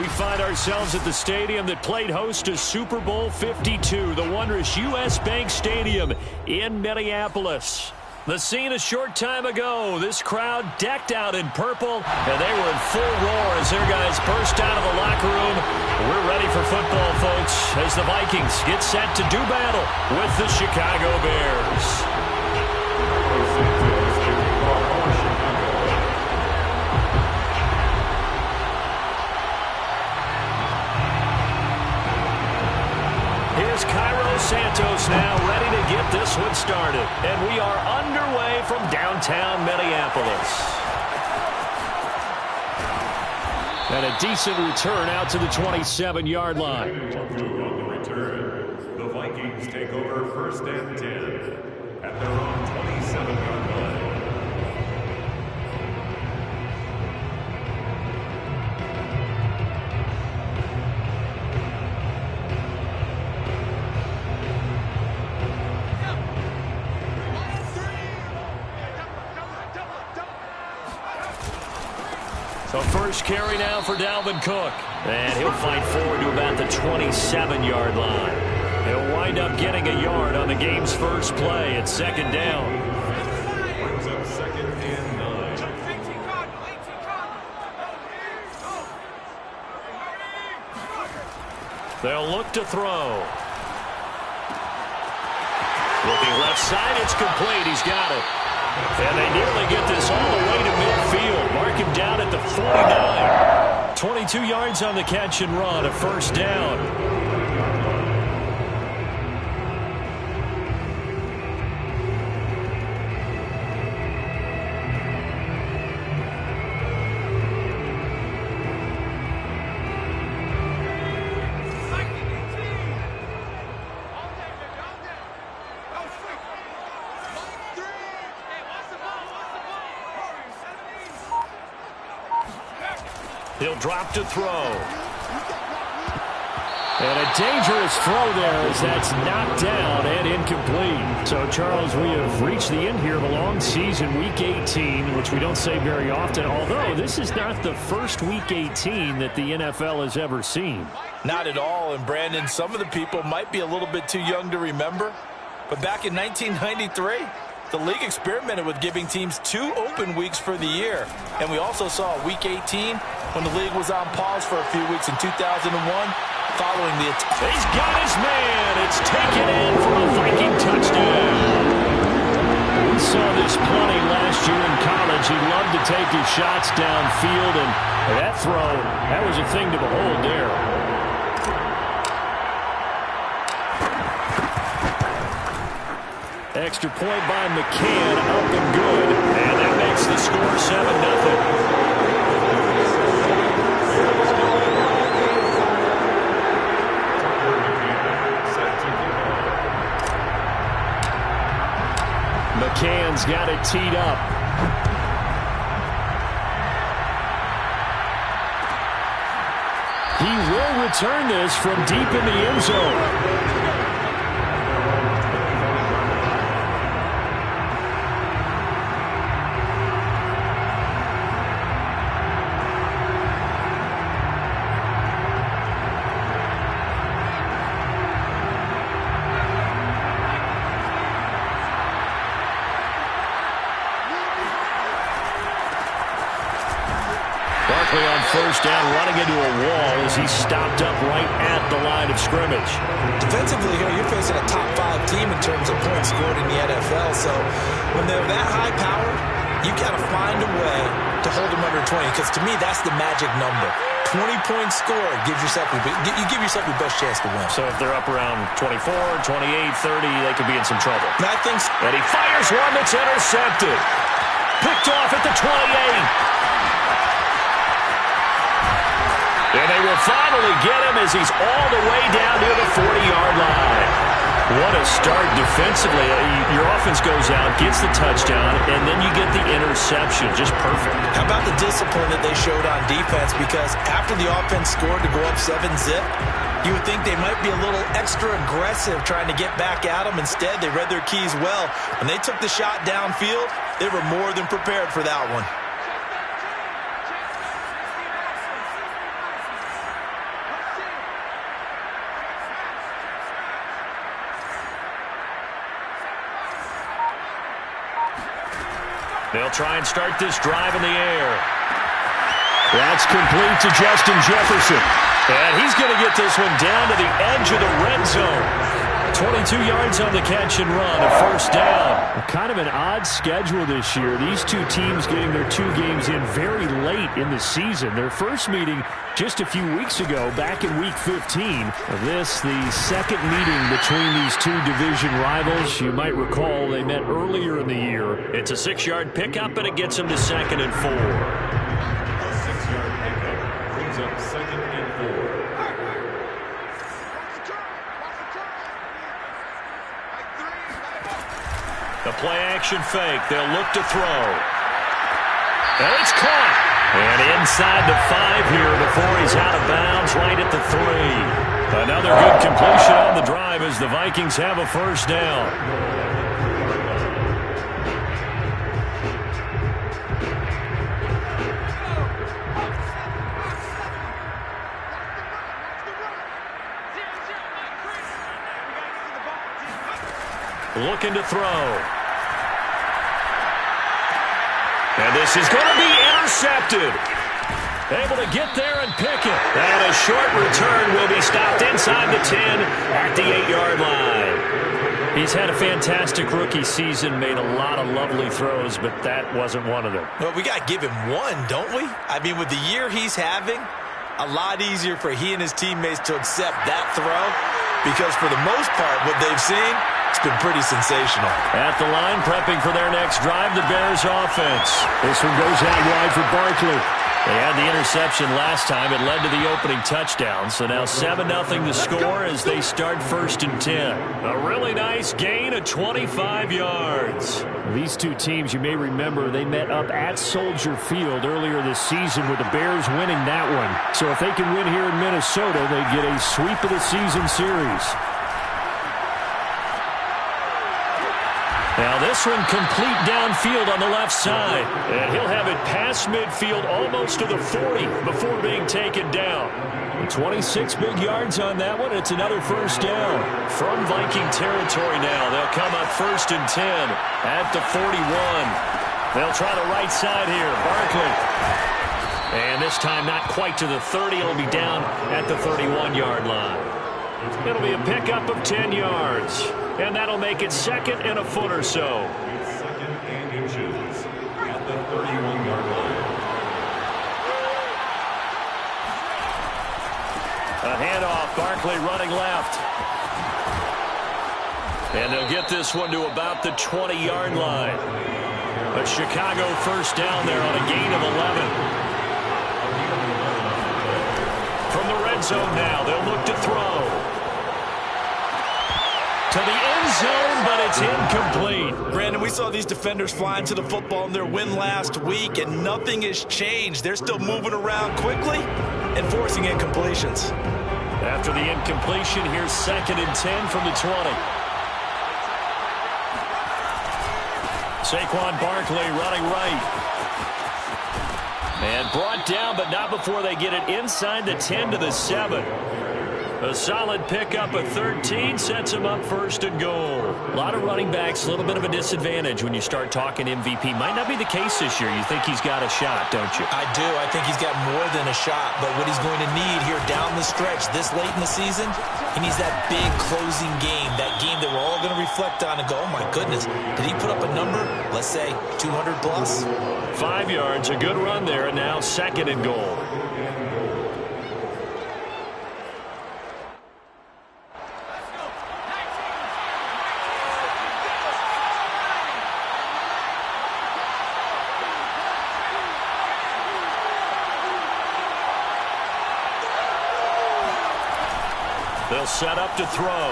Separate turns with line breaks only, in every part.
We find ourselves at the stadium that played host to Super Bowl 52, the wondrous U.S. Bank Stadium in Minneapolis. The scene a short time ago, this crowd decked out in purple, and they were in full roar as their guys burst out of the locker room. We're ready for football, folks, as the Vikings get set to do battle with the Chicago Bears. Santos now ready to get this one started. And we are underway from downtown Minneapolis. And a decent return out to the 27-yard line.
On the return, the Vikings take over 1st and 10 at their own 27-yard line.
So first carry now for Dalvin Cook. And he'll fight forward to about the 27-yard line. He'll wind up getting a yard on the game's first play at 2nd down.
Brings up 2nd and 9.
They'll look to throw. Looking left side, it's complete. He's got it. And they nearly get this all the way to midfield. Mark him down at the 49. 22 yards on the catch and run, a 1st down. He'll drop to throw. And a dangerous throw there as that's knocked down and incomplete. So, Charles, we have reached the end here of a long season, Week 18, which we don't say very often, although this is not the first Week 18 that the NFL has ever seen.
Not at all. And, Brandon, some of the people might be a little bit too young to remember. But back in 1993, the league experimented with giving teams 2 open weeks for the year. And we also saw Week 18 when the league was on pause for a few weeks in 2001 following the attack.
He's got his man. It's taken in for a Viking touchdown. We saw this plenty last year in college. He loved to take his shots downfield, and that throw, that was a thing to behold there. Extra point by McCann, up and good. And that makes the score 7-0. McCann's got it teed up. He will return this from deep in the end zone. On 1st down, running into a wall as he stopped up right at the line of scrimmage.
Defensively here, you're facing a top 5 team in terms of points scored in the NFL. So when they're that high powered, you got to find a way to hold them under 20. Because to me, that's the magic number. 20 points scored gives yourself you give yourself your best chance to win.
So if they're up around 24, 28, 30, they could be in some trouble.
And I think so.
And he fires one that's intercepted. Picked off at the 28. And they will finally get him as he's all the way down near the 40-yard line. What a start defensively. Your offense goes out, gets the touchdown, and then you get the interception. Just perfect.
How about the discipline that they showed on defense? Because after the offense scored to go up 7-zip, you would think they might be a little extra aggressive trying to get back at them. Instead, they read their keys well. When they took the shot downfield, they were more than prepared for that one.
They'll try and start this drive in the air. That's complete to Justin Jefferson. And he's going to get this one down to the edge of the red zone. 22 yards on the catch and run, a first down. Kind of an odd schedule this year. These two teams getting their 2 games in very late in the season. Their first meeting just a few weeks ago, back in Week 15. This, the second meeting between these two division rivals. You might recall they met earlier in the year. It's a 6-yard pickup, and it gets them to 2nd and 4.
A 6-yard pickup brings up 2nd and 4.
The play-action fake. They'll look to throw. And it's caught. And inside the 5 here before he's out of bounds, right at the 3. Another good completion on the drive as the Vikings have a first down. Looking to throw. And this is going to be intercepted. Able to get there and pick it. And a short return will be stopped inside the 10 at the 8-yard line. He's had a fantastic rookie season, made a lot of lovely throws, but that wasn't one of them.
Well, we got to give him one, don't we? I mean, with the year he's having, a lot easier for he and his teammates to accept that throw because for the most part, what they've seen, it's been pretty sensational.
At the line, prepping for their next drive, the Bears offense. This one goes out wide for Barkley. They had the interception last time. It led to the opening touchdown. So now 7-0 the score as they start 1st and 10. A really nice gain of 25 yards. These two teams, you may remember, they met up at Soldier Field earlier this season with the Bears winning that one. So if they can win here in Minnesota, they get a sweep of the season series. Now this one complete downfield on the left side. And he'll have it past midfield almost to the 40 before being taken down. 26 big yards on that one. It's another first down. From Viking territory now. They'll come up 1st and 10 at the 41. They'll try the right side here. Barkley. And this time not quite to the 30. It'll be down at the 31-yard line. It'll be a pickup of 10 yards. And that'll make it 2nd and a foot or so.
2nd and inches at the 31-yard line.
A handoff. Barkley running left. And they'll get this one to about the 20-yard line. A Chicago first down there on a gain of 11. From the red zone now, they'll look to throw. To the end zone, but it's incomplete.
Brandon, we saw these defenders flying to the football in their win last week, and nothing has changed. They're still moving around quickly and forcing incompletions.
After the incompletion, here's 2nd and 10 from the 20. Saquon Barkley running right. And brought down, but not before they get it inside the 10 to the 7. A solid pickup of 13 sets him up 1st and goal. A lot of running backs, a little bit of a disadvantage when you start talking MVP. Might not be the case this year. You think he's got a shot, don't you?
I do. I think he's got more than a shot. But what he's going to need here down the stretch this late in the season, he needs that big closing game, that game that we're all going to reflect on and go, oh, my goodness, did he put up a number, let's say, 200 plus?
5 yards, a good run there, and now 2nd and goal. They'll set up to throw.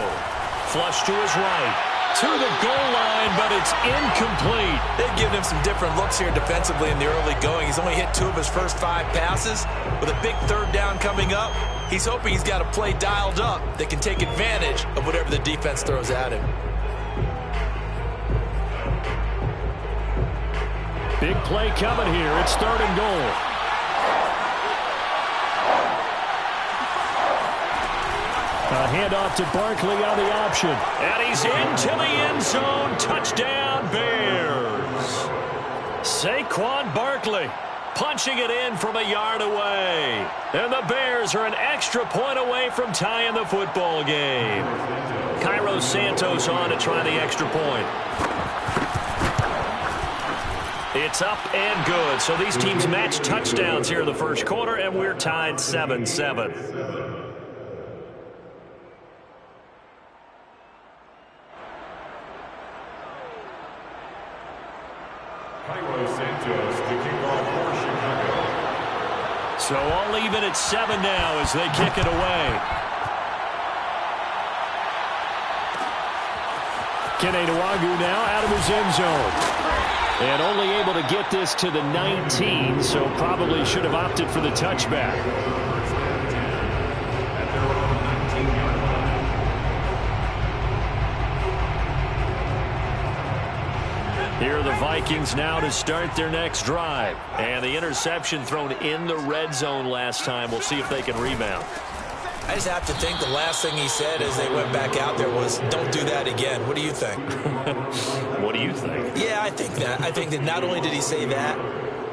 Flush to his right. To the goal line, but it's incomplete.
They've given him some different looks here defensively in the early going. He's only hit 2 of his first 5 passes. With a big 3rd down coming up, he's hoping he's got a play dialed up that can take advantage of whatever the defense throws at him.
Big play coming here. It's 3rd and goal. A handoff to Barkley on the option. And he's into the end zone. Touchdown, Bears. Saquon Barkley punching it in from a yard away. And the Bears are an extra point away from tying the football game. Cairo Santos on to try the extra point. It's up and good. So these teams match touchdowns here in the first quarter, and we're tied 7-7.
Cairo Santos to kick off for Chicago.
So all even at 7 now as they kick it away. Kene Nwagu now out of his end zone. And only able to get this to the 19, so probably should have opted for the touchback.
First and 10 at their own 19-yard line.
Here are the Vikings now to start their next drive. And the interception thrown in the red zone last time. We'll see if they can rebound.
I just have to think the last thing he said as they went back out there was, don't do that again. What do you think?
What do you think?
Yeah, I think that. I think that not only did he say that,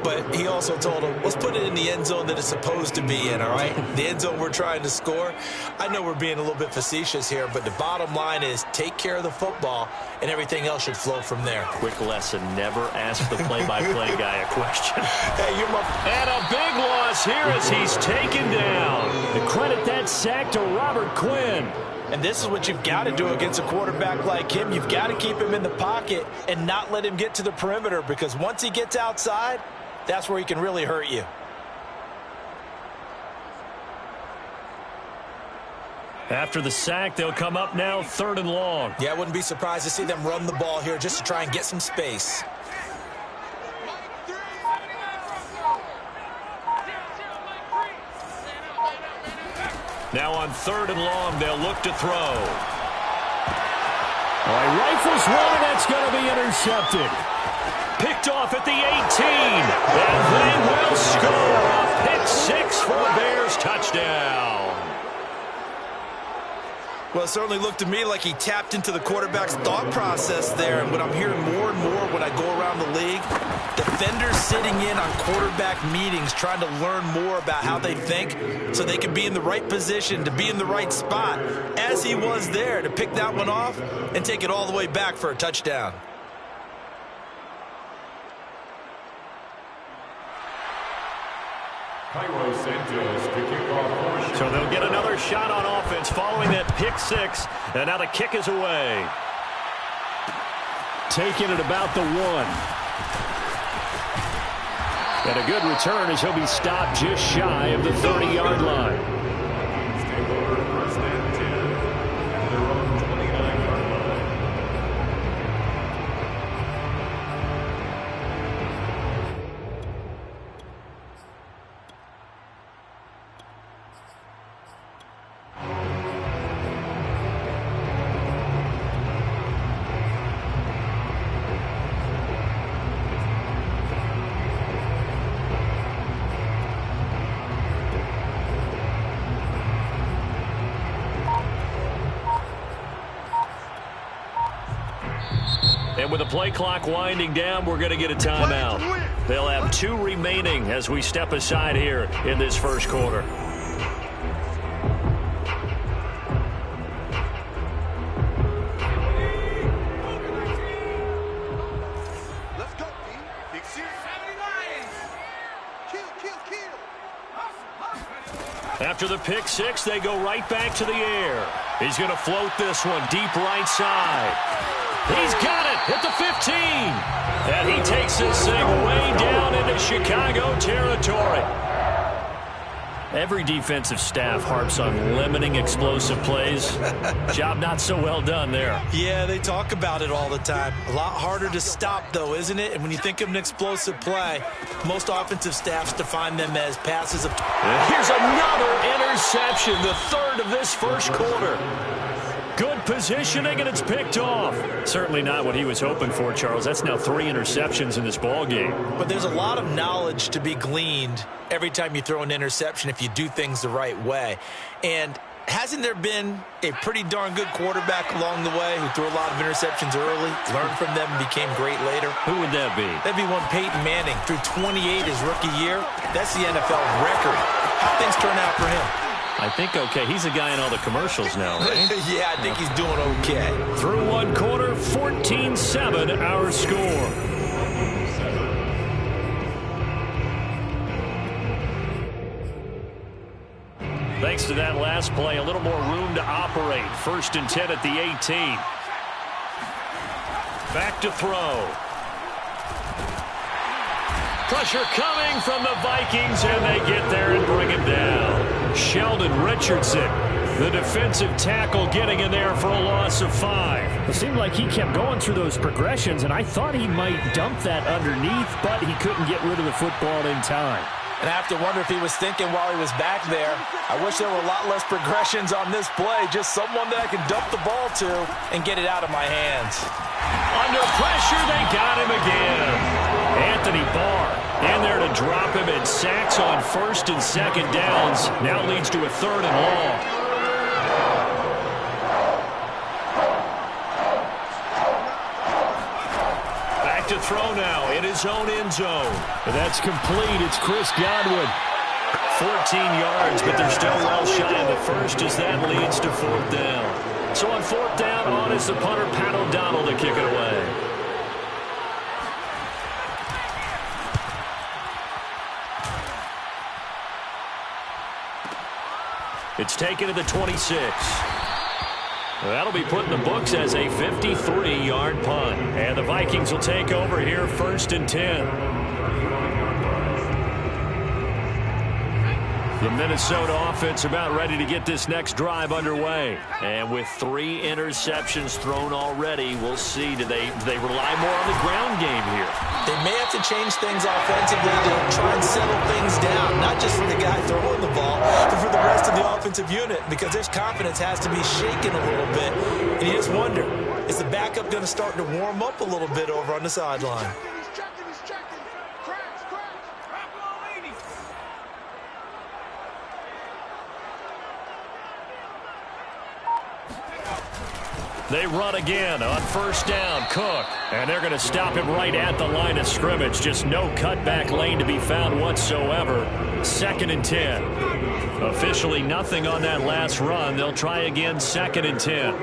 but he also told him, let's put it in the end zone that it's supposed to be in, all right? The end zone we're trying to score. I know we're being a little bit facetious here, but the bottom line is take care of the football, and everything else should flow from there.
Quick lesson, never ask the play-by-play guy a question.
Hey, you're my...
And a big loss here as he's taken down. And credit that sack to Robert Quinn.
And this is what you've got to do against a quarterback like him. You've got to keep him in the pocket and not let him get to the perimeter, because once he gets outside, that's where he can really hurt you.
After the sack, they'll come up now 3rd and long.
Yeah, I wouldn't be surprised to see them run the ball here just to try and get some space.
Now on 3rd and long, they'll look to throw. All right, rifles one, and that's going to be intercepted. Picked off at the 18, and they will score a pick 6 for a Bears touchdown.
Well, it certainly looked to me like he tapped into the quarterback's thought process there. And what I'm hearing more and more when I go around the league, defenders sitting in on quarterback meetings trying to learn more about how they think so they can be in the right position to be in the right spot, as he was there to pick that one off and take it all the way back for a touchdown.
Cairo Santos to kick off for Chicago.
So they'll get another shot on offense following that pick 6, and now the kick is away. Taking it about the 1. And a good return as he'll be stopped just shy of the 30-yard line.
Vikings take over first and 10 at their own 29-yard line.
And with the play clock winding down, we're going to get a timeout. They'll have 2 remaining as we step aside here in this first quarter.
Let's go, team. Big series. Kill.
After the pick 6, they go right back to the air. He's going to float this one deep right side. He's got it at the 15. And he takes this thing way down into Chicago territory. Every defensive staff harps on limiting explosive plays. Job not so well done there.
Yeah, they talk about it all the time. A lot harder to stop, though, isn't it? And when you think of an explosive play, most offensive staffs define them as passes of...
Here's another interception, the 3rd of this first quarter. Good positioning, and it's picked off. Certainly not what he was hoping for, Charles. That's now 3 interceptions in this ball game.
But there's a lot of knowledge to be gleaned every time you throw an interception if you do things the right way. And hasn't there been a pretty darn good quarterback along the way who threw a lot of interceptions early, learned from them, and became great later?
Who would that be?
That'd be one Peyton Manning. Threw 28 his rookie year. That's the NFL record. How things turn out for him?
I think okay. He's a guy in all the commercials now, right?
Yeah, I think he's doing okay.
Through one quarter, 14-7 our score. Thanks to that last play, a little more room to operate. 1st and 10 at the 18. Back to throw. Pressure coming from the Vikings, and they get there and bring him down. Sheldon Richardson, the defensive tackle, getting in there for a loss of 5.
It seemed like he kept going through those progressions, and I thought he might dump that underneath, but he couldn't get rid of the football in time.
And I have to wonder if he was thinking while he was back there, I wish there were a lot less progressions on this play, just someone that I can dump the ball to and get it out of my hands.
Under pressure, they got him again. Anthony Barr in there to drop him, and sacks on 1st and 2nd downs. Now leads to a 3rd and long. Back to throw now in his own end zone.
That's complete. It's Chris Godwin.
14 yards, but they're still well shy of the first as that leads to 4th down. So on 4th down, on is the punter, Pat O'Donnell, to kick it away. It's taken to the 26. That'll be put in the books as a 53-yard punt. And the Vikings will take over here 1st and 10. The Minnesota offense about ready to get this next drive underway. And with 3 interceptions thrown already, we'll see. Do they rely more on the ground game here?
They may have to change things offensively to try and settle things down, not just for the guy throwing the ball, but for the rest of the offensive unit, because their confidence has to be shaken a little bit. And you just wonder, is the backup going to start to warm up a little bit over on the sideline?
They run again on 1st down. Cook. And they're going to stop him right at the line of scrimmage. Just no cutback lane to be found whatsoever. 2nd and 10. Officially nothing on that last run. They'll try again 2nd and 10.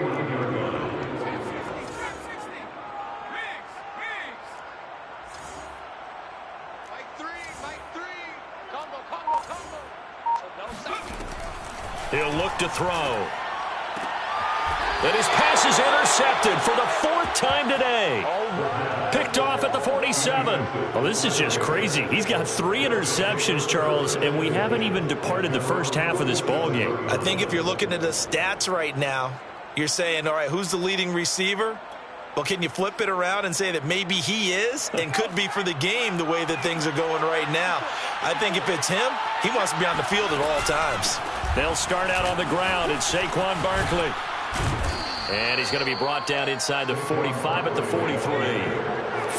He'll look to throw. And his pass is intercepted for the 4th time today. Picked off at the 47. Well, this is just crazy. He's got 3 interceptions, Charles, and we haven't even departed the first half of this ballgame.
I think if you're looking at the stats right now, you're saying, all right, who's the leading receiver? Well, can you flip it around and say that maybe he is and could be for the game the way that things are going right now? I think if it's him, he wants to be on the field at all times.
They'll start out on the ground. It's Saquon Barkley. And he's going to be brought down inside the 45 at the 43.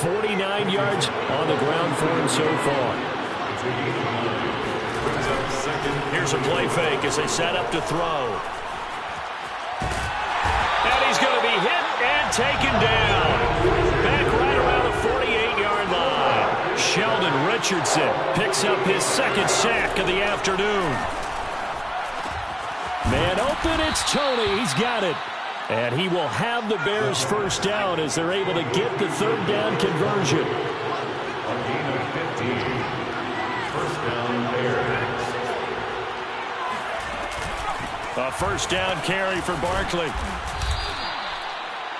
49 yards on the ground for him so far. Here's a play fake as they set up to throw. And he's going to be hit and taken down. Back right around the 48-yard line. Sheldon Richardson picks up his 2nd sack of the afternoon. Man open, it's Tony. He's got it. And he will have the Bears 1st down as they're able to get the 3rd down conversion.
A gain of 15. 1st down, Bears.
A 1st down carry for Barkley.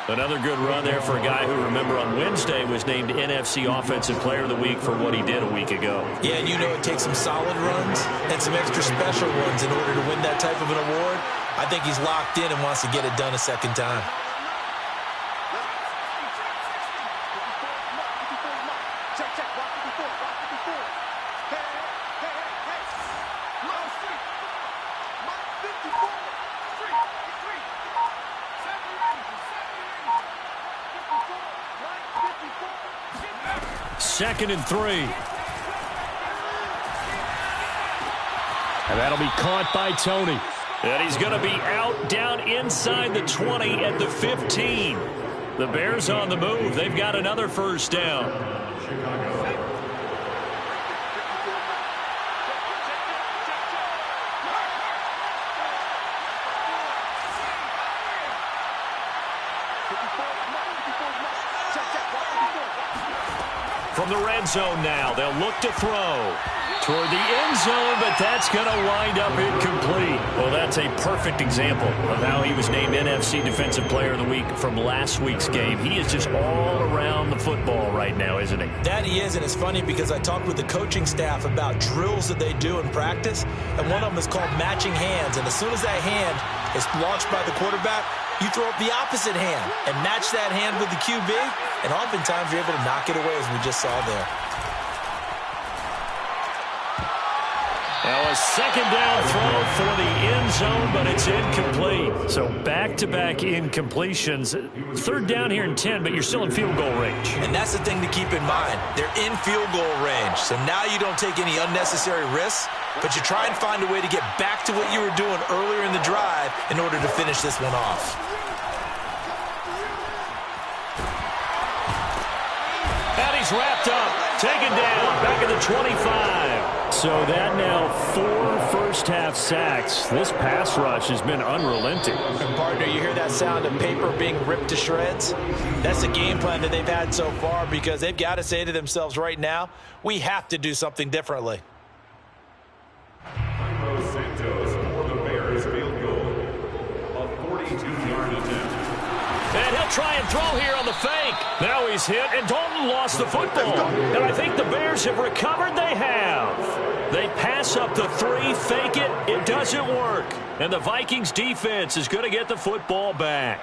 Another good run there for a guy who, remember, on Wednesday was named NFC Offensive Player of the Week for what he did a week ago.
Yeah, and you know it takes some solid runs and some extra special ones in order to win that type of an award. I think he's locked in and wants to get it done a 2nd time.
Second and 3. And that'll be caught by Tony. And he's going to be out down inside the 20 at the 15. The Bears on the move. They've got another first down. From the red zone now, they'll look to throw toward the end zone, but that's going to wind up incomplete. Well, that's a perfect example of how he was named NFC Defensive Player of the Week from last week's game. He is just all around the football right now, isn't he?
That he is, and it's funny because I talked with the coaching staff about drills that they do in practice, and one of them is called matching hands. And as soon as that hand is launched by the quarterback, you throw up the opposite hand and match that hand with the QB, and oftentimes you're able to knock it away, as we just saw there.
Now a second down throw for the end zone, but it's incomplete. So back-to-back incompletions. Third down here in 10, but you're still in field goal range.
And that's the thing to keep in mind. They're in field goal range. So now you don't take any unnecessary risks, but you try and find a way to get back to what you were doing earlier in the drive in order to finish this one off.
And he's wrapped up. Taken down. Back at the 25.
So that now 4 first-half sacks. This pass rush has been unrelenting.
And partner, you hear that sound of paper being ripped to shreds? That's the game plan that they've had so far, because they've got to say to themselves right now, we have to do something differently.
Santos for the Bears field goal. A 42-yard attempt.
And he'll try and throw here on the fake. Now he's hit, and Dalton lost the football. And I think the Bears have recovered. They have. They pass up the 3, fake it. It doesn't work. And the Vikings defense is going to get the football back.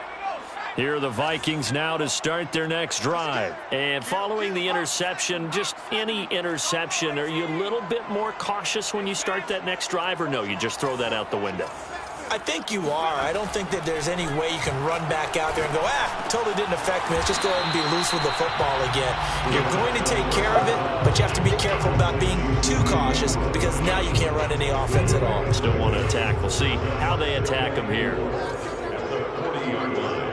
Here are the Vikings now to start their next drive. And following the interception, just any interception, are you a little bit more cautious when you start that next drive, or no, you just throw that out the window?
I think you are. I don't think that there's any way you can run back out there and go, totally didn't affect me. Let's just go ahead and be loose with the football again. You're going to take care of it, but you have to be careful about being too cautious, because now you can't run any offense at all.
Still want to attack. We'll see how they attack them here.
At the 40-yard line.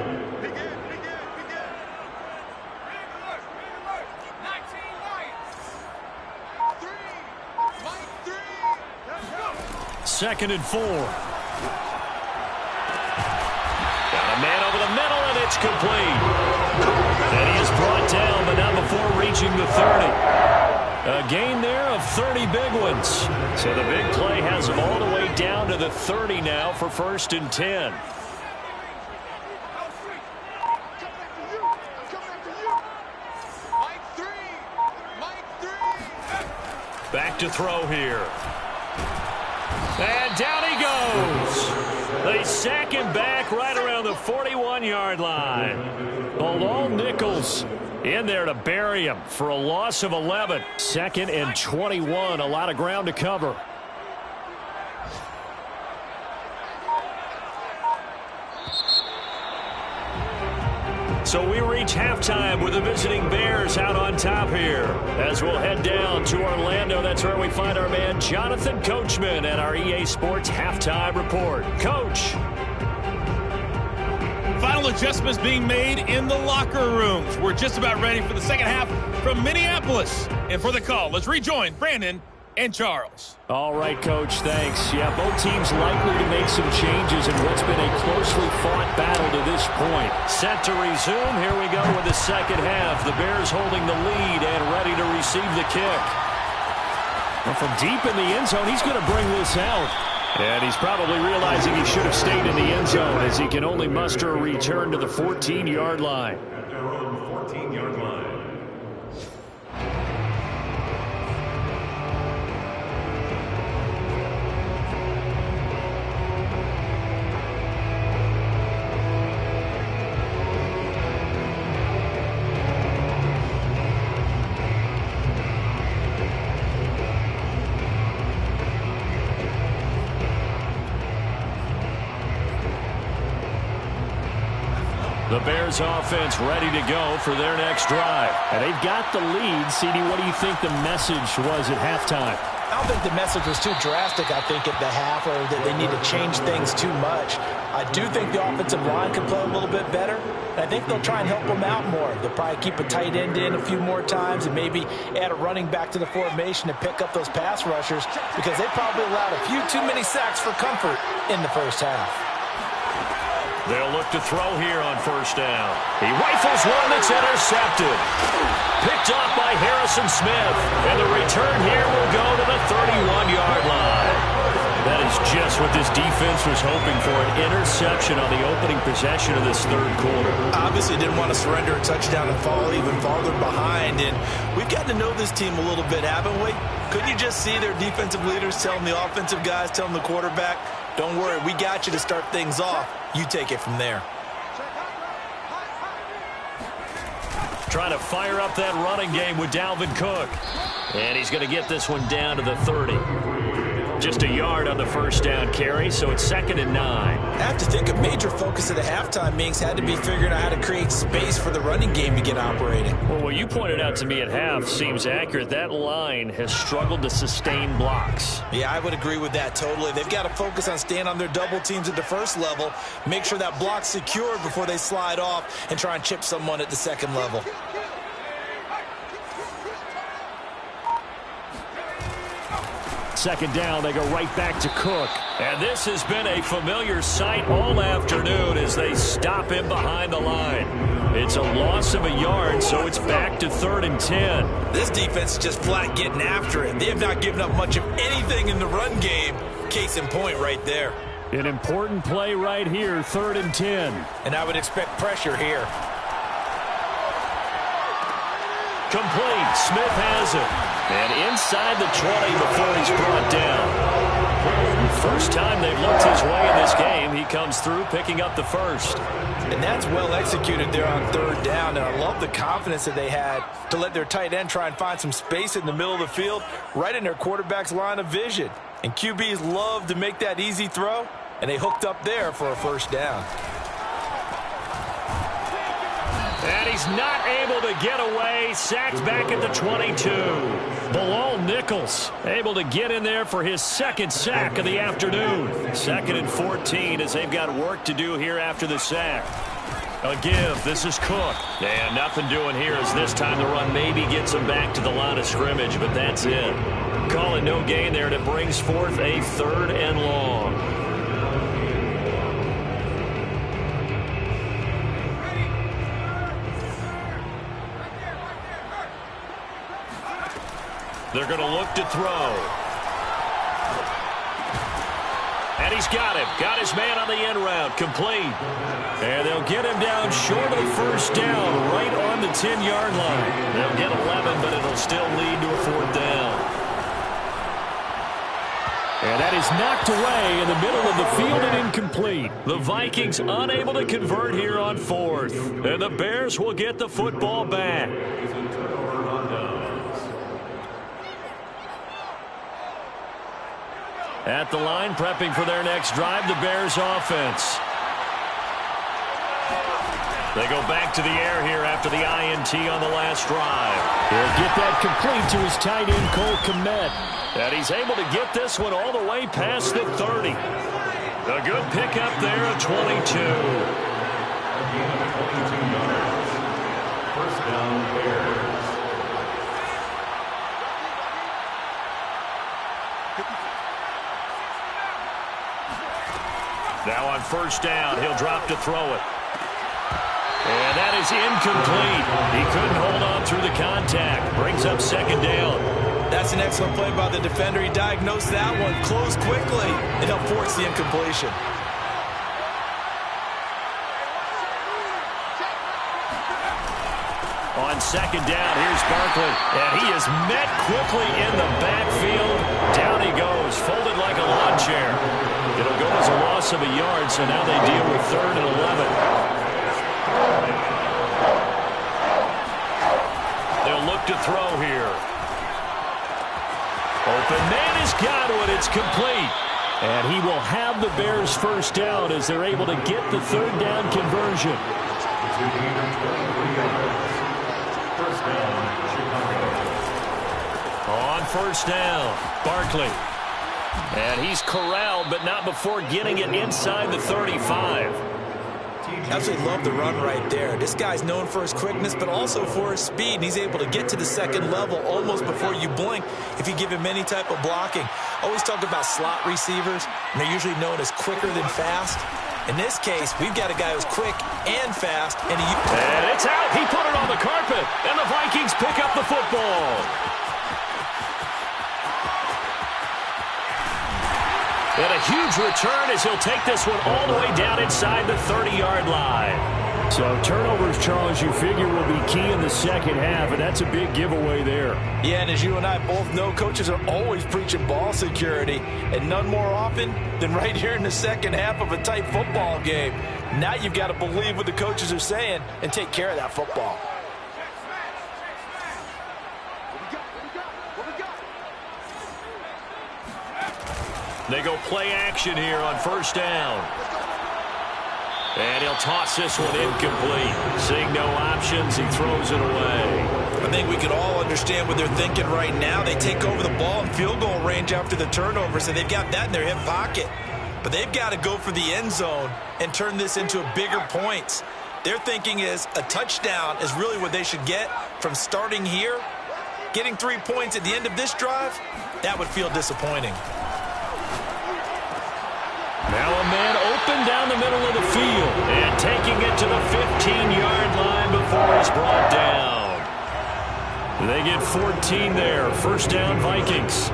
Second and 4. Got a man over the middle, and it's complete. And he is brought down, but not before reaching the 30. A gain there of 30 big ones. So the big play has him all the way down to the 30 now for 1st and 10. Back to throw here. And down he goes. They sack him back right around the 41-yard line. Bilal Nichols in there to bury him for a loss of 11. 2nd and 21. A lot of ground to cover. So we reach halftime with the visiting Bears out on top here. As we'll head down to Orlando, that's where we find our man Jonathan Coachman at our EA Sports Halftime Report. Coach.
Final adjustments being made in the locker rooms. We're just about ready for the second half from Minneapolis. And for the call, let's rejoin Brandon and Charles.
All right, Coach, thanks. Yeah, both teams likely to make some changes in what's been a closely fought battle to this point.
Set to resume. Here we go with the second half. The Bears holding the lead and ready to receive the kick.
Well, from deep in the end zone, he's going to bring this out.
And he's probably realizing he should have stayed in the end zone, as he can only muster a return to the 14-yard line.
At their own 14-yard line.
The Bears offense ready to go for their next drive.
And they've got the lead. CD, what do you think the message was at halftime?
I don't think the message was too drastic, I think, at the half, or that they need to change things too much. I do think the offensive line could play a little bit better. And I think they'll try and help them out more. They'll probably keep a tight end in a few more times and maybe add a running back to the formation to pick up those pass rushers, because they probably allowed a few too many sacks for comfort in the first half.
They'll look to throw here on first down. He rifles one that's intercepted. Picked off by Harrison Smith. And the return here will go to the 31-yard line. That is just what this defense was hoping for, an interception on the opening possession of this third quarter.
Obviously didn't want to surrender a touchdown and fall even farther behind. And we've gotten to know this team a little bit, haven't we? Couldn't you just see their defensive leaders telling the offensive guys, telling the quarterback, don't worry, we got you to start things off. You take it from there.
Trying to fire up that running game with Dalvin Cook. And he's going to get this one down to the 30. Just a yard on the first down carry, so it's 2nd and 9.
I have to think a major focus of the halftime meetings had to be figuring out how to create space for the running game to get operating.
Well, what you pointed out to me at half seems accurate. That line has struggled to sustain blocks.
Yeah, I would agree with that totally. They've got to focus on staying on their double teams at the first level, make sure that block's secured before they slide off and try and chip someone at the second level.
Second down, they go right back to Cook.
And this has been a familiar sight all afternoon as they stop him behind the line. It's a loss of a yard, so it's back to 3rd and 10.
This defense is just flat getting after it. They have not given up much of anything in the run game. Case in point right there.
An important play right here, 3rd and 10.
And I would expect pressure here.
Complete. Smith has it. And inside the 20 before he's brought down. First time they've looked his way in this game. He comes through picking up the first.
And that's well executed there on 3rd down. And I love the confidence that they had to let their tight end try and find some space in the middle of the field, right in their quarterback's line of vision. And QBs love to make that easy throw, and they hooked up there for a first down.
And he's not able to get away. Sacked back at the 22. Bilal Nichols able to get in there for his 2nd sack of the afternoon. 2nd and 14 as they've got work to do here after the sack. A give. This is Cook. And nothing doing here as this time the run maybe gets him back to the line of scrimmage, but that's it. Call it no gain there, and it brings forth a 3rd and long. They're going to look to throw. And he's got him. Got his man on the end route. Complete. And they'll get him down short of the first down, right on the 10-yard line. They'll get 11, but it'll still lead to a 4th down.
And that is knocked away in the middle of the field and incomplete.
The Vikings unable to convert here on 4th. And the Bears will get the football back. At the line, prepping for their next drive, the Bears offense. They go back to the air here after the INT on the last drive.
He'll get that complete to his tight end, Cole Kmet.
And he's able to get this one all the way past the 30. A good pickup there of 22.
First down, Bears.
Now on first down, he'll drop to throw it. And that is incomplete. He couldn't hold on through the contact. Brings up 2nd down.
That's an excellent play by the defender. He diagnosed that one, closed quickly, and helped force the incompletion.
On 2nd down, here's Barkley. And he is met quickly in the backfield. Down he goes, folded like a lawn chair. It'll go as a loss of a yard, so now they deal with 3rd and 11. They'll look to throw here. Open man is Godwin. It's complete.
And he will have the Bears first down as they're able to get the 3rd down conversion.
First down, Chicago.
On first down, Barkley. And he's corralled, but not before getting it inside the 35.
Absolutely love the run right there. This guy's known for his quickness, but also for his speed. And he's able to get to the second level almost before you blink if you give him any type of blocking. Always talk about slot receivers, and they're usually known as quicker than fast. In this case, we've got a guy who's quick and fast. And
it's out. He put it on the carpet, and the Vikings pick up the football. And a huge return as he'll take this one all the way down inside the 30-yard line.
So turnovers, Charles, you figure will be key in the second half, and that's a big giveaway there.
Yeah, and as you and I both know, coaches are always preaching ball security, and none more often than right here in the second half of a tight football game. Now you've got to believe what the coaches are saying and take care of that football.
They go play action here on first down. And he'll toss this one incomplete. Seeing no options, he throws it away.
I think we could all understand what they're thinking right now. They take over the ball in field goal range after the turnover, so they've got that in their hip pocket. But they've got to go for the end zone and turn this into bigger points. Their thinking is a touchdown is really what they should get from starting here. Getting 3 points at the end of this drive, that would feel disappointing.
Now a man open down the middle of the field and taking it to the 15-yard line before he's brought down. They get 14 there. First down, Vikings.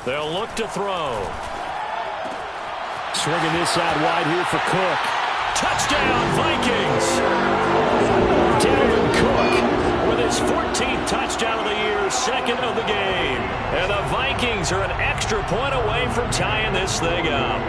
They'll look to throw.
Swinging this out wide here for Cook.
Touchdown, Vikings! Dalvin Cook with his 14th touchdown of the year, second of the game. And the Vikings are an extra point away from tying this thing up.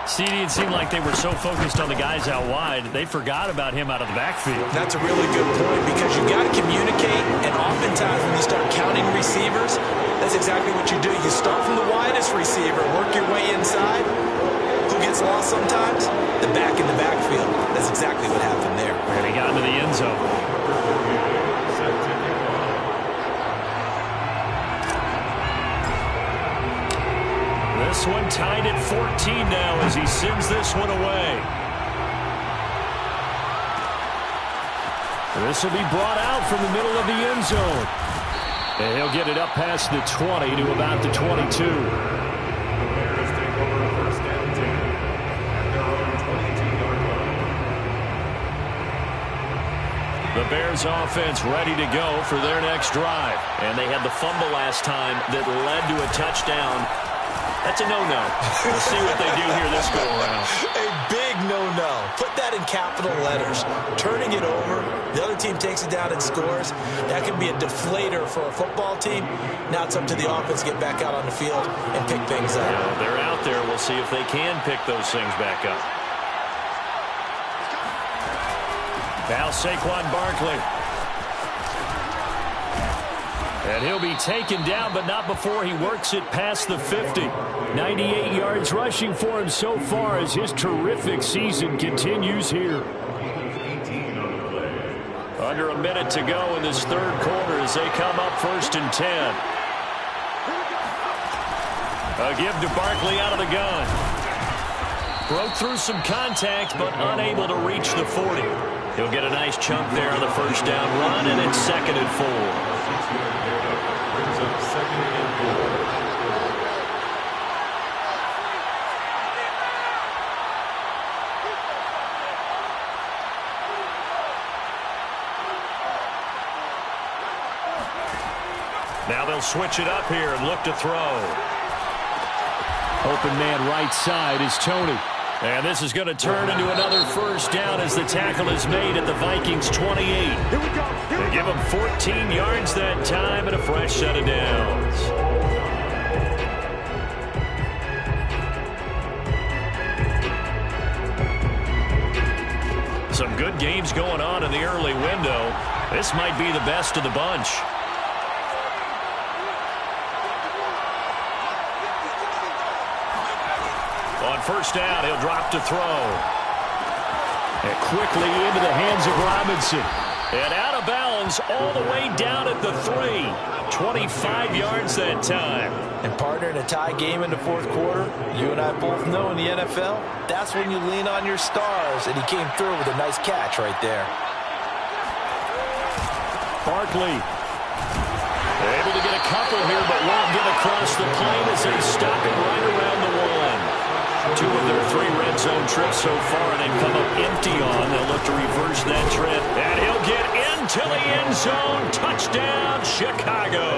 CD, it seemed like they were so focused on the guys out wide, they forgot about him out of the backfield.
That's a really good point because you got to communicate, and oftentimes when you start counting receivers, that's exactly what you do. You start from the widest receiver, work your way inside. Who gets lost sometimes? The back in the backfield. That's exactly what happened there.
And he got into the end zone. This one tied at 14 now as he sends this one away. This will be brought out from the middle of the end zone. And he'll get it up past the 20 to about the 22. The Bears offense ready to go for their next drive. And they had the fumble last time that led to a touchdown. That's a no-no. We'll see what they do here this go-around.
A big no-no. Put that in capital letters. Turning it over, the other team takes it down and scores. That can be a deflator for a football team. Now it's up to the offense to get back out on the field and pick things up.
Yeah, they're out there. We'll see if they can pick those things back up. Now Saquon Barkley. And he'll be taken down, but not before he works it past the 50. 98 yards rushing for him so far as his terrific season continues here. Under a minute to go in this third quarter as they come up first and 10. A give to Barkley out of the gun. Broke through some contact, but unable to reach the 40. He'll get a nice chunk there on the first down run, and it's second and 4. Now they'll switch it up here and look to throw.
Open man right side is Tony.
And this is going to turn into another first down as the tackle is made at the Vikings 28. They give them 14 yards that time and a fresh set of downs. Some good games going on in the early window. This might be the best of the bunch. On first down, he'll drop to throw. And quickly into the hands of Robinson. And out of bounds all the way down at the 3. 25 yards that time.
And partner, in a tie game in the fourth quarter, you and I both know in the NFL, that's when you lean on your stars. And he came through with a nice catch right there.
Barkley able to get a couple here, but won't get across the plane as they stop him right around the 1. 2 of their 3 red zone trips so far, they've come up empty on. They'll look to reverse that trip. And he'll get into the end zone. Touchdown, Chicago.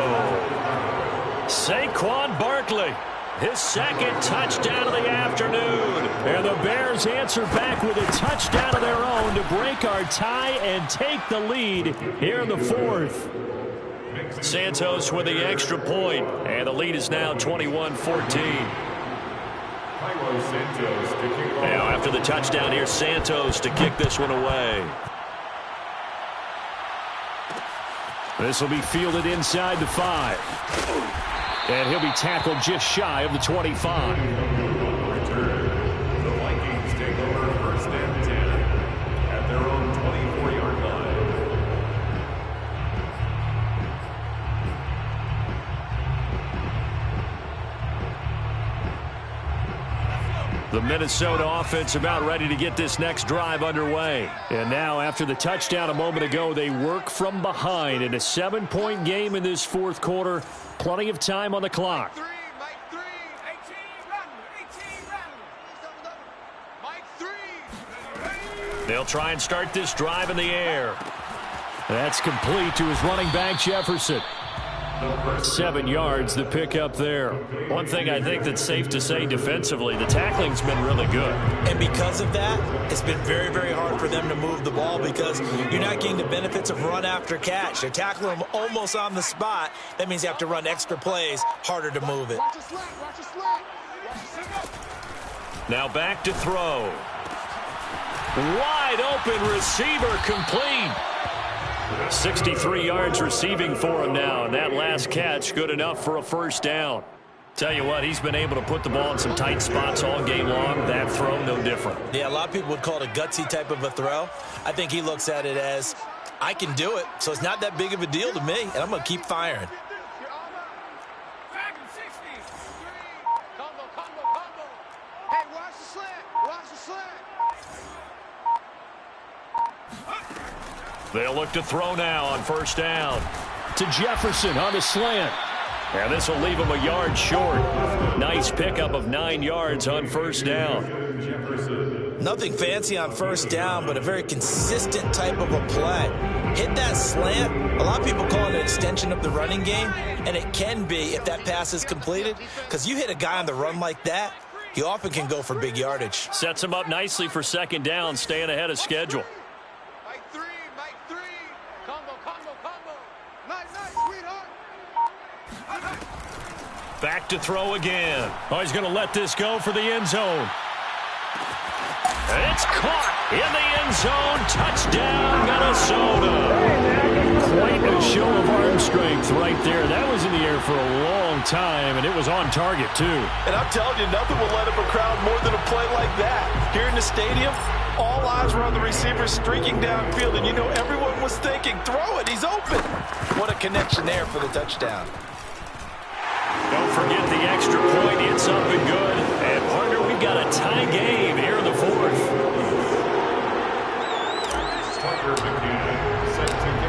Saquon Barkley, his second touchdown of the afternoon. And the Bears answer back with a touchdown of their own to break our tie and take the lead here in the 4th. Santos with the extra point, and the lead is now 21-14. Now after the touchdown, here's Santos to kick this one away. This will be fielded inside the 5. And he'll be tackled just shy of the 25.
The Vikings take over first and 10 at their own 24-yard line.
The Minnesota offense about ready to get this next drive underway. And now, after the touchdown a moment ago, they work from behind in a 7-point game in this fourth quarter. Plenty of time on the clock. They'll try and start this drive in the air. That's complete to his running back, Jefferson. 7 yards, the pickup there. One thing I think that's safe to say defensively, the tackling's been really good.
And because of that, it's been very, very hard for them to move the ball because you're not getting the benefits of run after catch. They're tackling them almost on the spot. That means you have to run extra plays, harder to move it.
Now back to throw. Wide open receiver, complete. 63 yards receiving for him now, and that last catch good enough for a first down. Tell you what, he's been able to put the ball in some tight spots all game long. That throw, no different.
Yeah, a lot of people would call it a gutsy type of a throw. I think he looks at it as, I can do it, so it's not that big of a deal to me, and I'm going to keep firing.
They'll look to throw now on first down. To Jefferson on the slant. And this will leave him a yard short. Nice pickup of 9 yards on first down.
Nothing fancy on first down, but a very consistent type of a play. Hit that slant. A lot of people call it an extension of the running game, and it can be if that pass is completed, because you hit a guy on the run like that, he often can go for big yardage.
Sets him up nicely for second down, staying ahead of schedule. Back to throw again. Oh, he's going to let this go for the end zone. It's caught in the end zone. Touchdown, Minnesota. Quite a show of arm strength right there. That was in the air for a long time, and it was on target, too.
And I'm telling you, nothing will let up a crowd more than a play like that. Here in the stadium, all eyes were on the receiver streaking downfield, and you know everyone was thinking, throw it, he's open. What a connection there for the touchdown.
Don't forget the extra point. It's up and good. And, partner, we've got a tie game here in the 4th.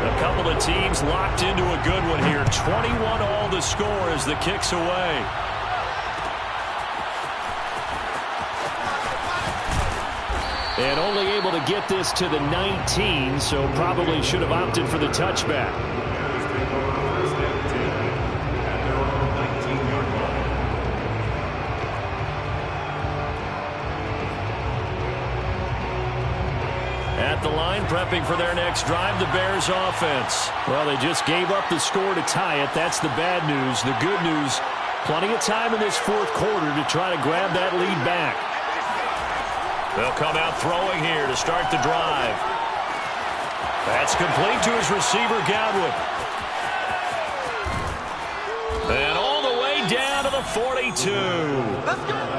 A couple of teams locked into a good one here. 21 all the score as the kick's away. And only able to get this to the 19, so probably should have opted for the touchback. At the line, prepping for their next drive, the Bears offense. Well, they just gave up the score to tie it. That's the bad news. The good news, plenty of time in this fourth quarter to try to grab that lead back. They'll come out throwing here to start the drive. That's complete to his receiver, Godwin. And all the way down to the 42.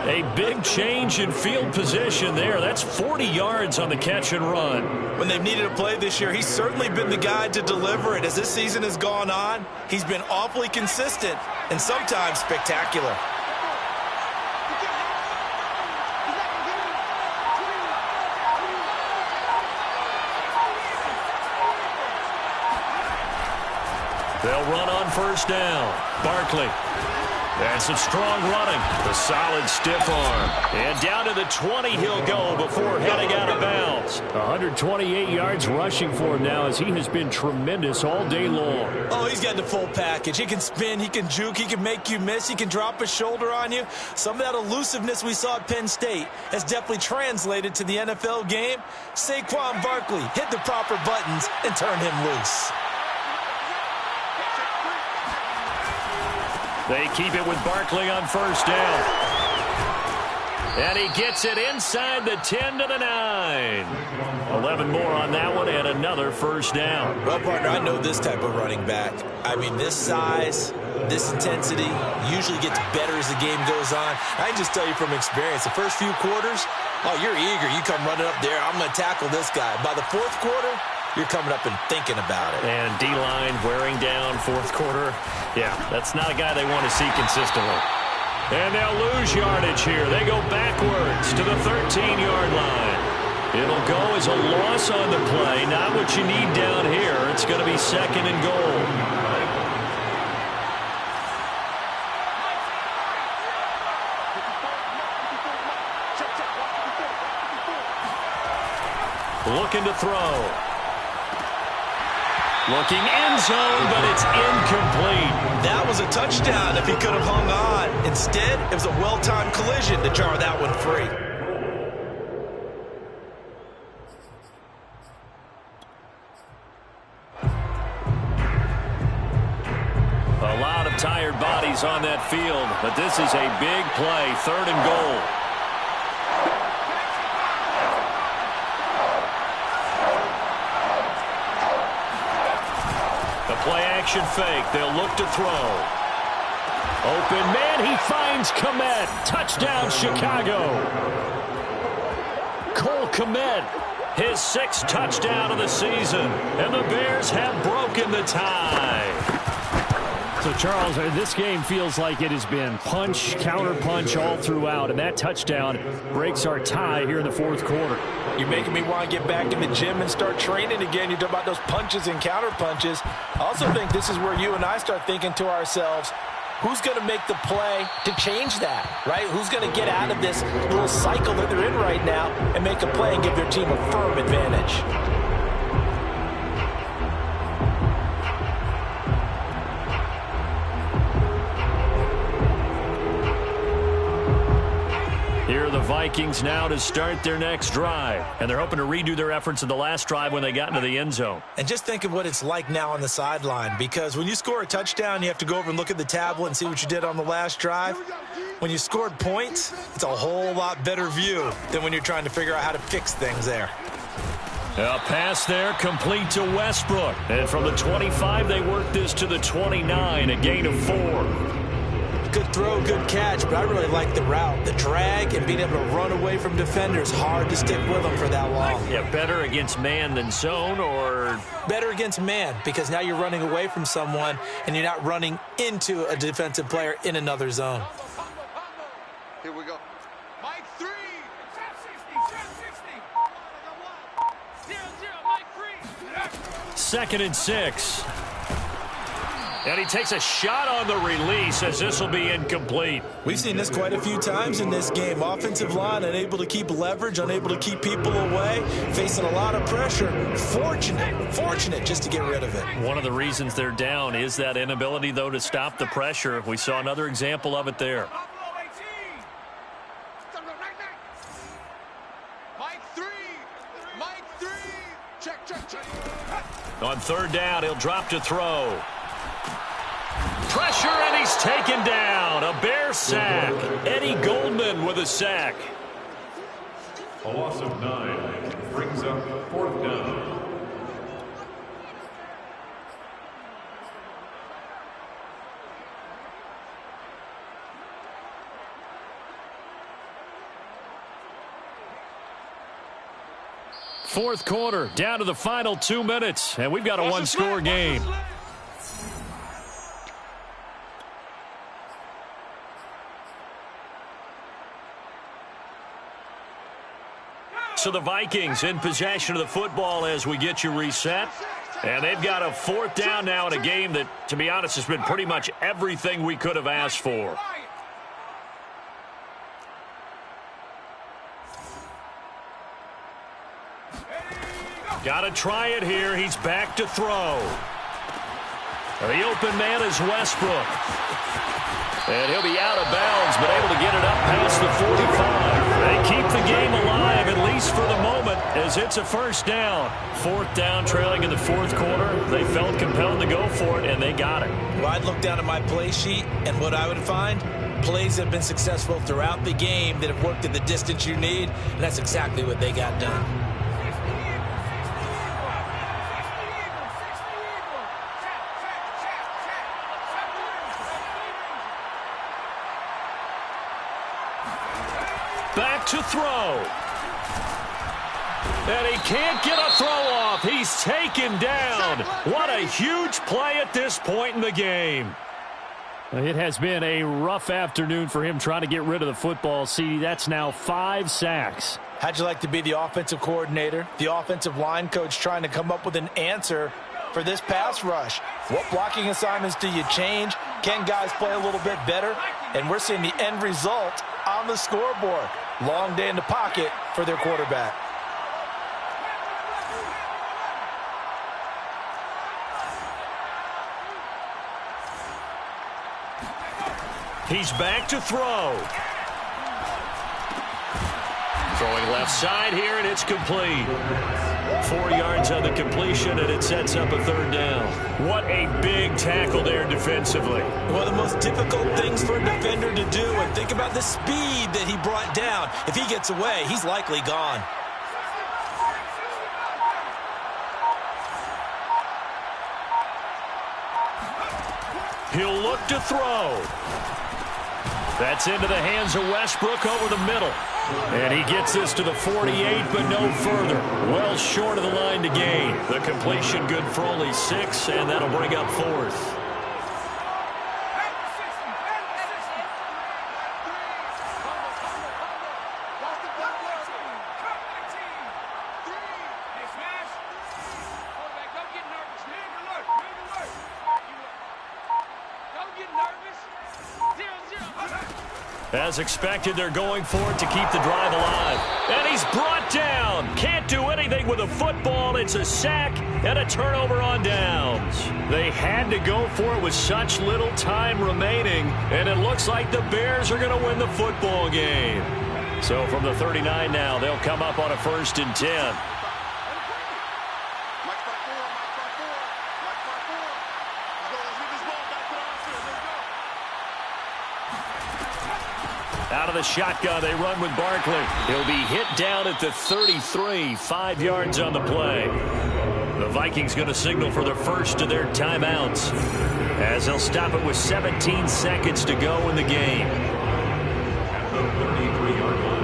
A big change in field position there. That's 40 yards on the catch and run.
When they've needed a play this year, he's certainly been the guy to deliver it. As this season has gone on, he's been awfully consistent and sometimes spectacular.
They'll run on first down. Barkley. And some strong running. A solid stiff arm. And down to the 20 he'll go before heading out of bounds.
128 yards rushing for him now as he has been tremendous all day long.
Oh, he's got the full package. He can spin, he can juke, he can make you miss, he can drop a shoulder on you. Some of that elusiveness we saw at Penn State has definitely translated to the NFL game. Saquon Barkley hit the proper buttons and turned him loose.
They keep it with Barkley on first down. And he gets it inside the 10 to the 9. 11 more on that one and another first down.
Well, partner, I know this type of running back. I mean, this size, this intensity usually gets better as the game goes on. I can just tell you from experience, the first few quarters, oh, you're eager. You come running up there, I'm going to tackle this guy. By the fourth quarter, you're coming up and thinking about it.
And D-line wearing down fourth quarter. Yeah, that's not a guy they want to see consistently. And they'll lose yardage here. They go backwards to the 13-yard line. It'll go as a loss on the play. Not what you need down here. It's going to be second and goal. Looking to throw. Looking end zone, but it's incomplete.
That was a touchdown if he could have hung on. Instead, it was a well-timed collision to jar that one free.
A lot of tired bodies on that field, but this is a big play, third and goal. Play-action fake. They'll look to throw. Open man. He finds Kmet. Touchdown, Chicago. Cole Kmet, his 6th touchdown of the season. And the Bears have broken the tie.
So, Charles, this game feels like it has been punch, counter-punch all throughout, and that touchdown breaks our tie here in the fourth quarter.
You're making me want to get back in the gym and start training again. You talk about those punches and counter-punches. I also think this is where you and I start thinking to ourselves, who's going to make the play to change that, right? Who's going to get out of this little cycle that they're in right now and make a play and give their team a firm advantage?
Here are the Vikings now to start their next drive. And they're hoping to redo their efforts in the last drive when they got into the end zone.
And just think of what it's like now on the sideline, because when you score a touchdown, you have to go over and look at the tablet and see what you did on the last drive. When you scored points, it's a whole lot better view than when you're trying to figure out how to fix things there.
A pass there complete to Westbrook. And from the 25, they work this to the 29, a gain of 4.
Good throw, good catch, but I really like the route. The drag and being able to run away from defenders, hard to stick with them for that long.
Yeah, better against man than zone, or?
Better against man, because now you're running away from someone and you're not running into a defensive player in another zone.
Here we go.
Mike 3. 0-0, Mike 3.
2nd and 6. And he takes a shot on the release as this will be incomplete.
We've seen this quite a few times in this game. Offensive line unable to keep leverage, unable to keep people away, facing a lot of pressure. Fortunate just to get rid of it.
One of the reasons they're down is that inability, though, to stop the pressure. We saw another example of it there.
Mike 3. Mike 3. Check.
On third down, he'll drop to throw. Pressure, and he's taken down. A Bear sack. Eddie Goldman with a sack.
A loss of 9 brings up 4th down.
fourth quarter, down to the final 2 minutes, and we've got a one-score game. So the Vikings in possession of the football as we get you reset. And they've got a fourth down now in a game that, to be honest, has been pretty much everything we could have asked for. Got to try it here. He's back to throw. The open man is Westbrook. And he'll be out of bounds, but able to get it up past the 45. They keep the game alive, at least for the moment, as it's a first down. Fourth down, trailing in the fourth quarter. They felt compelled to go for it, and they got it.
Well, I'd look down at my play sheet, and what I would find, plays have been successful throughout the game that have worked at the distance you need, and that's exactly what they got done.
Back to throw. And he can't get a throw off. He's taken down. What a huge play at this point in the game.
It has been a rough afternoon for him trying to get rid of the football. See, that's now 5 sacks.
How'd you like to be the offensive coordinator, the offensive line coach trying to come up with an answer for this pass rush? What blocking assignments do you change? Can guys play a little bit better? And we're seeing the end result on the scoreboard. Long day in the pocket for their quarterback.
He's back to throw. Throwing left side here, and it's complete. 4 yards on the completion, and it sets up a third down. What a big tackle there defensively.
One of the most difficult things for a defender to do, and think about the speed that he brought down. If he gets away, he's likely gone.
He'll look to throw. That's into the hands of Westbrook over the middle. And he gets this to the 48, but no further. Well short of the line to gain. The completion good for only 6, and that'll bring up fourth. As expected, they're going for it to keep the drive alive. And he's brought down. Can't do anything with a football. It's a sack and a turnover on downs. They had to go for it with such little time remaining. And it looks like the Bears are going to win the football game. So from the 39 now, they'll come up on a 1st and 10. Out of the shotgun, they run with Barkley. He'll be hit down at the 33, 5 yards on the play. The Vikings going to signal for the first of their timeouts as they'll stop it with 17 seconds to go in the game.
At the 33-yard line.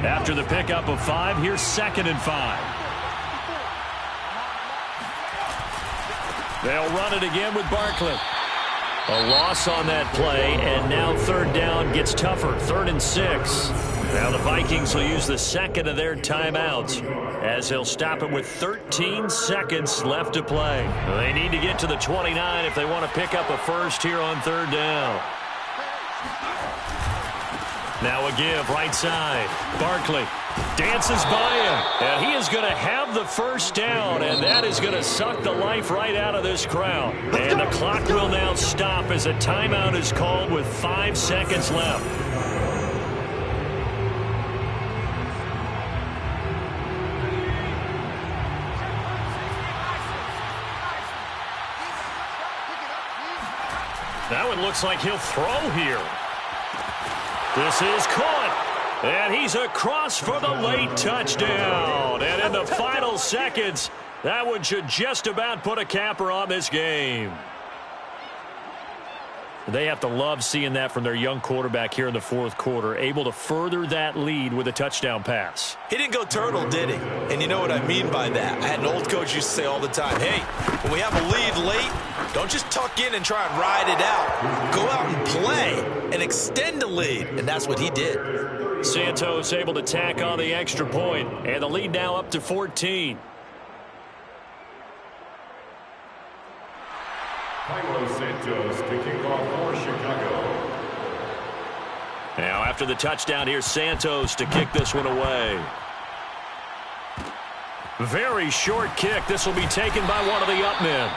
After the pickup of 5, here's 2nd and 5. They'll run it again with Barkley. A loss on that play, and now 3rd down gets tougher. 3rd and 6. Now the Vikings will use the 2nd of their timeouts as they'll stop it with 13 seconds left to play. They need to get to the 29 if they want to pick up a first here on 3rd down. Now a give, right side. Barkley dances by him, and he is going to have the first down, and that is going to suck the life right out of this crowd. And the clock will now stop as a timeout is called with 5 seconds left. Now it looks like he'll throw here. This is caught. And he's across for the late touchdown. And in the final seconds, that one should just about put a capper on this game. They have to love seeing that from their young quarterback here in the fourth quarter, able to further that lead with a touchdown pass.
He didn't go turtle, did he? And you know what I mean by that. I had an old coach used to say all the time, hey, when we have a lead late, don't just tuck in and try and ride it out. Go out and play and extend the lead. And that's what he did.
Santos able to tack on the extra point, and the lead now up to 14.
Carlos Santos to kick off for Chicago.
Now after the touchdown, here's Santos to kick this one away. Very short kick. This will be taken by one of the up men.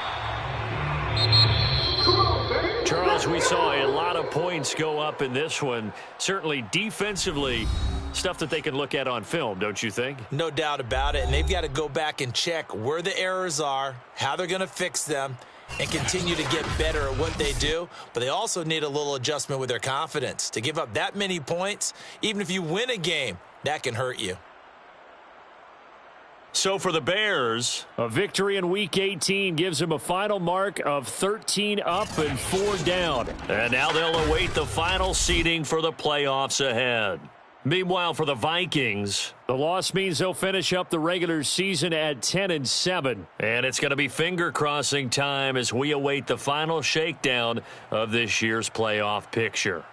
Charles, we saw a lot of points go up in this one. Certainly defensively, stuff that they can look at on film, don't you think?
No doubt about it. And they've got to go back and check where the errors are, how they're going to fix them, and continue to get better at what they do. But they also need a little adjustment with their confidence. To give up that many points, even if you win a game, that can hurt you.
So for the Bears,
a victory in Week 18 gives them a final mark of 13 up and 4 down.
And now they'll await the final seeding for the playoffs ahead. Meanwhile, for the Vikings,
the loss means they'll finish up the regular season at 10-7.
And it's going to be finger-crossing time as we await the final shakedown of this year's playoff picture.